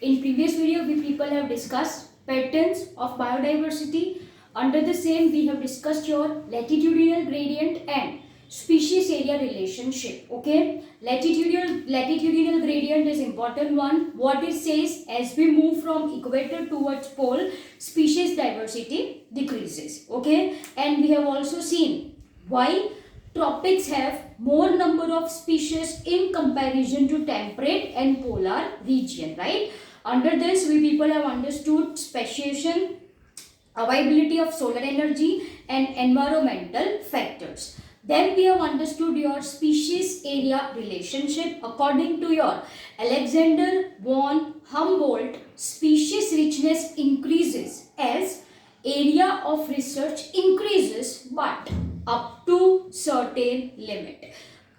In previous video, we people have discussed patterns of biodiversity. Under the same, we have discussed your latitudinal gradient and species area relationship. Okay, latitudinal gradient is important one. What it says, as we move from equator towards pole, species diversity decreases. Okay, and we have also seen why tropics have more number of species in comparison to temperate and polar region, right? Under this, we people have understood speciation, availability of solar energy and environmental factors. Then we have understood your species area relationship. According to your Alexander von Humboldt, species richness increases as area of research increases, but up to certain limit.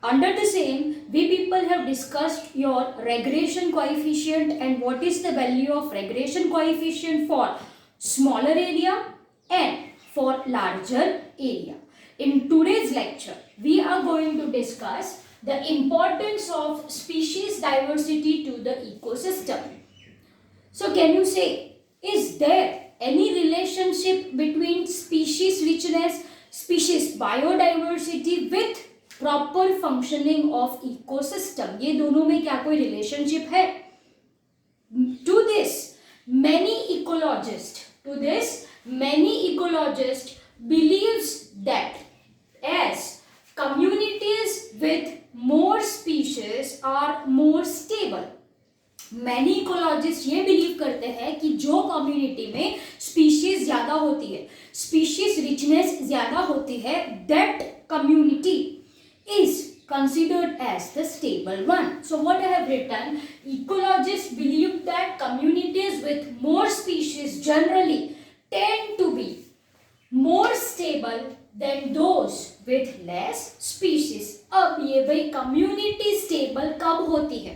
Under the same, we people have discussed your regression coefficient and what is the value of regression coefficient for smaller area and for larger area. In today's lecture, we are going to discuss the importance of species diversity to the ecosystem. So can you say, is there any relationship between species richness, species biodiversity with proper functioning of ecosystem? ये दोनों में क्या कोई relationship है? To this many ecologists believes that as communities with more species are more stable. Many ecologist ये believe करते हैं कि जो कम्युनिटी में स्पीशीज ज्यादा होती है, स्पीशीज रिचनेस ज्यादा होती है, that community is considered as the stable one. So what I have written, ecologists believe that communities with more species generally tend to be more stable than those with less species. अब ये भाई community stable कब होती है?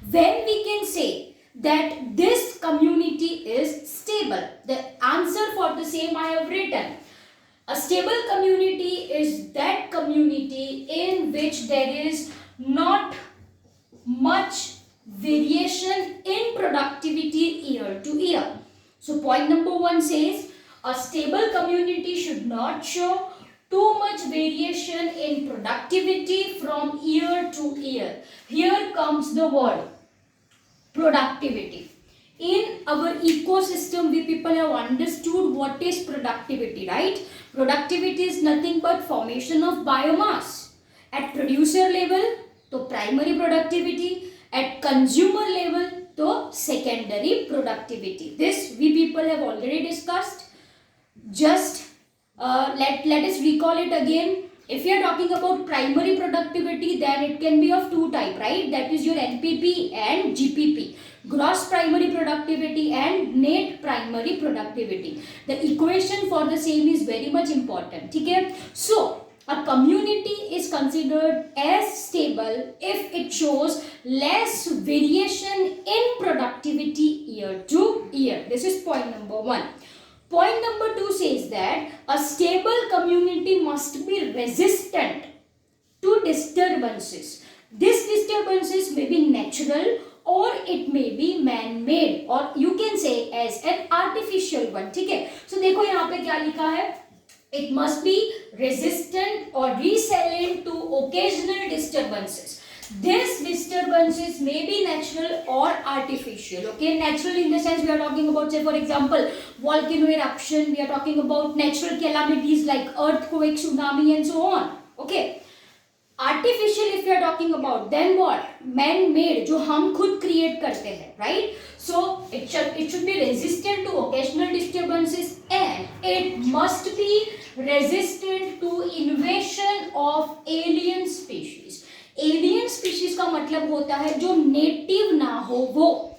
When we can say that this community is stable. The answer for the same I have written. A stable community is that community in which there is not much variation in productivity year to year. So point number 1 says a stable community should not show too much variation in productivity from year to year. Here comes the word productivity. In our ecosystem, we people have understood what is productivity, right? Productivity is nothing but formation of biomass. At producer level, तो primary productivity. At consumer level, तो secondary productivity. This we people have already discussed. Just let us recall it again. If you are talking about primary productivity, then it can be of two type, right? That is your NPP and GPP. Gross primary productivity and net primary productivity. The equation for the same is very much important. Okay? So a community is considered as stable if it shows less variation in productivity year to year. This is point number 1. Point number 2 says that a stable community must be resistant to disturbances. These disturbances may be natural or it may be man-made, or you can say as an artificial one. ठीक है? So देखो यहाँ पे क्या लिखा है? It must be resistant or resilient to occasional disturbances. These disturbances may be natural or artificial. Okay, natural in the sense we are talking about, say for example, volcano eruption. We are talking about natural calamities like earthquake, tsunami, and so on. Okay. Artificial if you are talking about, then what? Man-made, जो हम खुद create करते हैं, right? So it should be resistant to occasional disturbances and it must be resistant to invasion of alien species. Alien species का मतलब होता है जो native ना हो वो.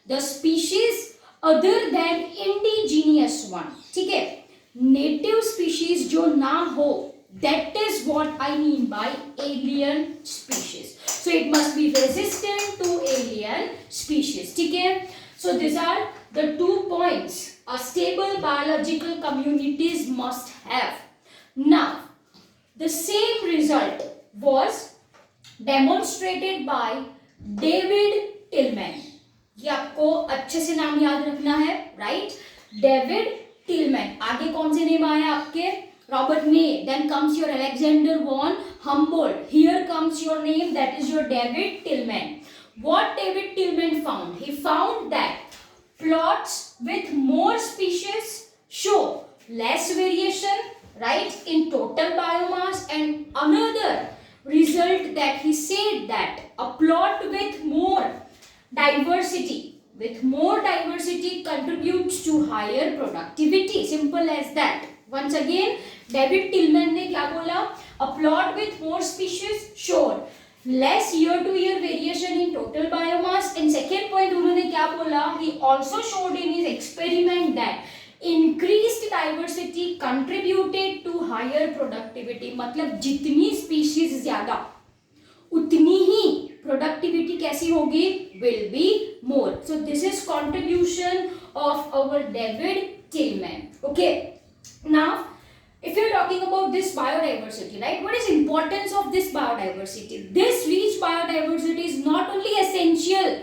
The species other than indigenous one. ठीक है? Native species जो ना हो, that is what I mean by alien species. So it must be resistant to alien species. ठीक है? So these are the 2 points a stable biological communities must have. Now, the same result was demonstrated by David Tillman. ये आपको अच्छे से नाम याद रखना है, राइट? David Tilman. आगे कौन से नेम आए आपके? रॉबर्ट ने, then comes your Alexander von Humboldt, here comes your name, that is your David Tillman. What David Tillman found? He found that plots with more species show less variation, right, in total biomass, and another result that he said that a plot with more diversity contributes to higher productivity. Simple as that. Once again, David Tillman ने क्या बोला? A plot with more species showed less year-to-year variation in total biomass. And second point उन्होंने क्या बोला? He also showed in his experiment that increased diversity contributed to higher productivity. मतलब जितनी species ज़्यादा उतनी ही productivity कैसी होगी? Will be more. So this is contribution of our David Tillman. Okay. Now, if you're talking about this biodiversity, right, what is importance of this biodiversity? This rich biodiversity is not only essential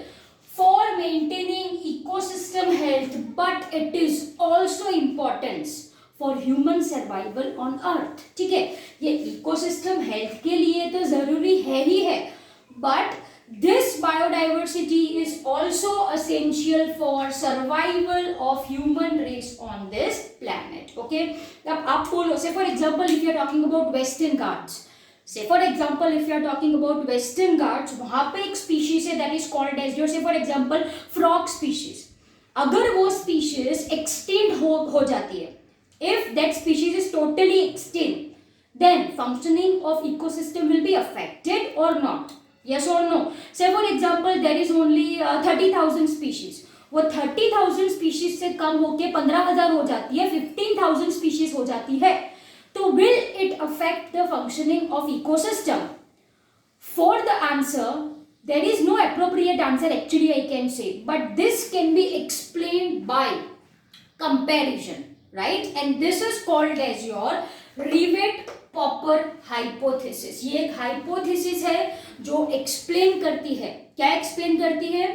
for maintaining ecosystem health, but it is also importance for human survival on earth. ठीक है, ये ecosystem health के लिए तो जरूरी है ही है, but this biodiversity is also essential for survival of human race on this planet. Okay, अब आप बोलो, say for example if you are talking about Western Ghats, say for example if you are talking about Western Ghats, वहाँ पे एक species है that is called as your, say for example frog species. अगर वो species extinct हो जाती है, if that species is totally extinct, then functioning of ecosystem will be affected or not? Yes or no? Say for example there is only 30,000 species. वो 30,000 species से कम होके 15,000 हो जाती है, 15,000 species हो जाती है, तो will it affect the functioning of ecosystem? For the answer, there is no appropriate answer actually I can say, but this can be explained by comparison, right? And this is called as your Rivet Popper hypothesis. ये एक hypothesis है जो explain करती है, क्या explain करती है?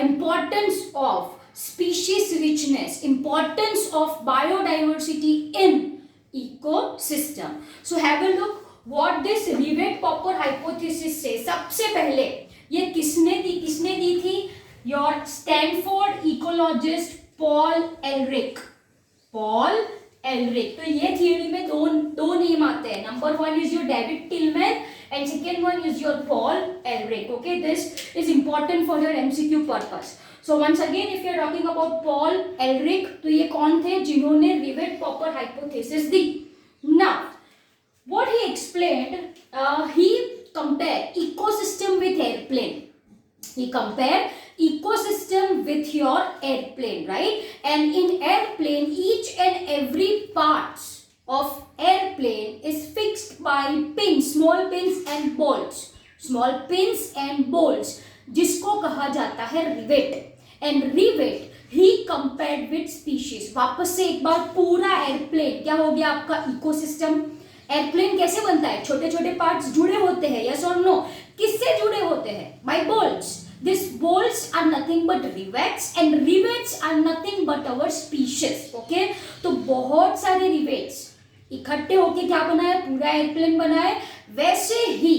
Importance of species richness, importance of biodiversity in ecosystem. So have a look what this Rivet Popper hypothesis says. सबसे पहले ये किसने दी थी? Your Stanford ecologist Paul Ehrlich. तो ये थियरी में दो नेम आते हैं. Number one is your David Tillman and second one is your Paul Ehrlich. Okay, this is important for your MCQ purpose. So once again if you are talking about Paul Ehrlich, तो ये कौन थे जिन्होंने rivet popper hypothesis दी? Now what he explained, he compare ecosystem with airplane. He compare ecosystem with your airplane, right? And in airplane, each and every parts of airplane is fixed by pins, small pins and bolts. Small pins and bolts, जिसको कहा जाता है rivet. And rivet he compared with species. वापस से एक बार पूरा airplane क्या हो गया आपका ecosystem. एयरप्लेन कैसे बनता है? छोटे छोटे पार्ट्स जुड़े होते हैं, यस और नो? किससे जुड़े होते हैं? By bolts. This bolts are nothing but rivets and rivets are nothing but our species. Okay, तो बहुत सारे रिवेट्स इकट्ठे होके क्या बना है? पूरा एयरप्लेन बना है. वैसे ही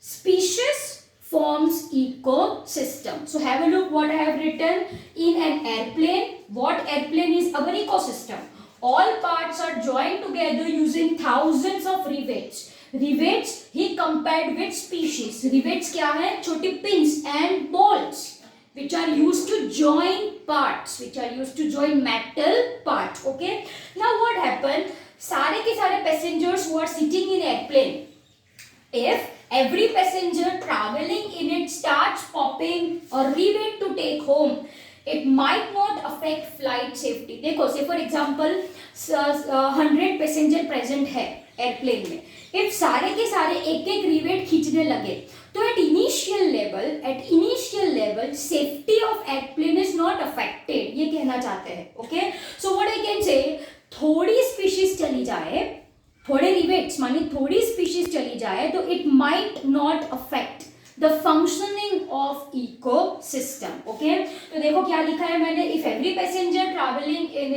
species forms ecosystem. So have a look what I have written in an airplane. What airplane is our ecosystem? All parts are joined together using thousands of rivets. Rivets he compared with species. Rivets क्या है? छोटे pins and bolts which are used to join parts, which are used to join metal parts. Okay. Now what happened? सारे के सारे passengers who are sitting in airplane, if every passenger traveling in it starts popping a rivet to take home, it might not affect flight safety. देखो, say for example 100 passenger present है airplane में. If सारे के सारे एक एक rivet खींचने लगे तो at initial level safety of airplane is not affected, ये कहना चाहते हैं. Okay, so what I can say, थोड़ी स्पीशीज चली जाए, थोड़े रिवेट्स माने थोड़ी स्पीशीज चली जाए तो it might not affect the functioning of ecosystem. Okay, तो देखो क्या लिखा है मैंने, if every passenger traveling in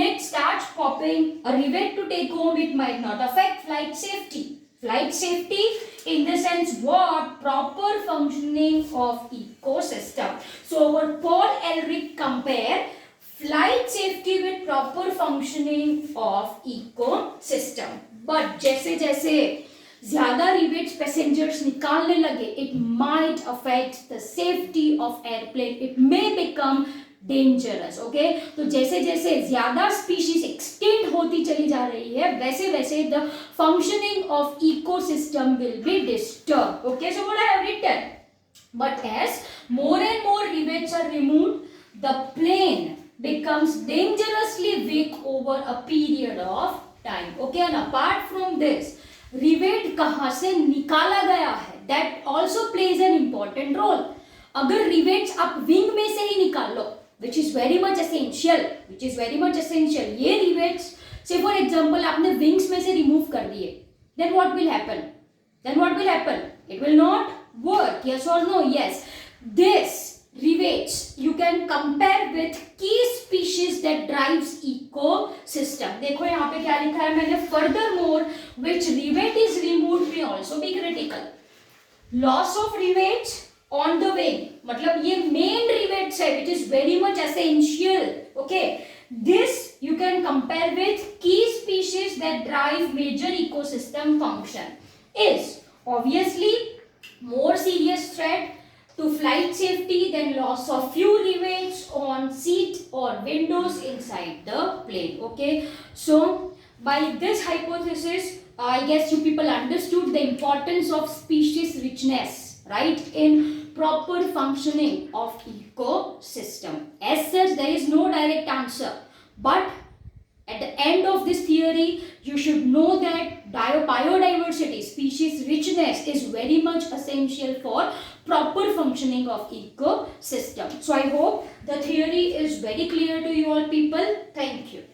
it starts popping a rivet to take home, it might not affect flight safety. Flight safety in the sense what? Proper functioning of ecosystem. So our Paul Ehrlich compare flight safety with proper functioning of ecosystem. But जैसे जैसे ज्यादा rivets passengers निकालने लगे, it might affect the safety of airplane, it may become dangerous. Okay, तो जैसे जैसे ज्यादा species extend होती चली जा रही है, वैसे वैसे the functioning of ecosystem will be disturb. Okay, so what I have written, but as more and more rivets are removed, the plane becomes dangerously weak over a period of time. Okay, and apart from this, rivet कहाँ से निकाला गया है, that also plays an important role. अगर rivets आप wing में से ही निकाल लो, which is very much essential, ये रिवेट्स से फॉर एग्जाम्पल आपने विंग्स में से रिमूव कर दिए, then what will happen? It will not work. Yes or no? Yes. This rebates you can compare with key species that drives ecosystem. देखो यहाँ पे क्या लिखा है मैंने, furthermore which rebate is removed may also be critical. Loss of rebates on the wing, मतलब ये main rebates है which is very much essential. Okay, this you can compare with key species that drive major ecosystem function, is obviously more serious threat to flight safety than loss of few rivets on seat or windows inside the plane. Okay, so by this hypothesis, I guess you people understood the importance of species richness, right, in proper functioning of ecosystem. As such, there is no direct answer, but at the end of this theory, you should know that biodiversity, species richness is very much essential for proper functioning of ecosystem. So I hope the theory is very clear to you all people. Thank you.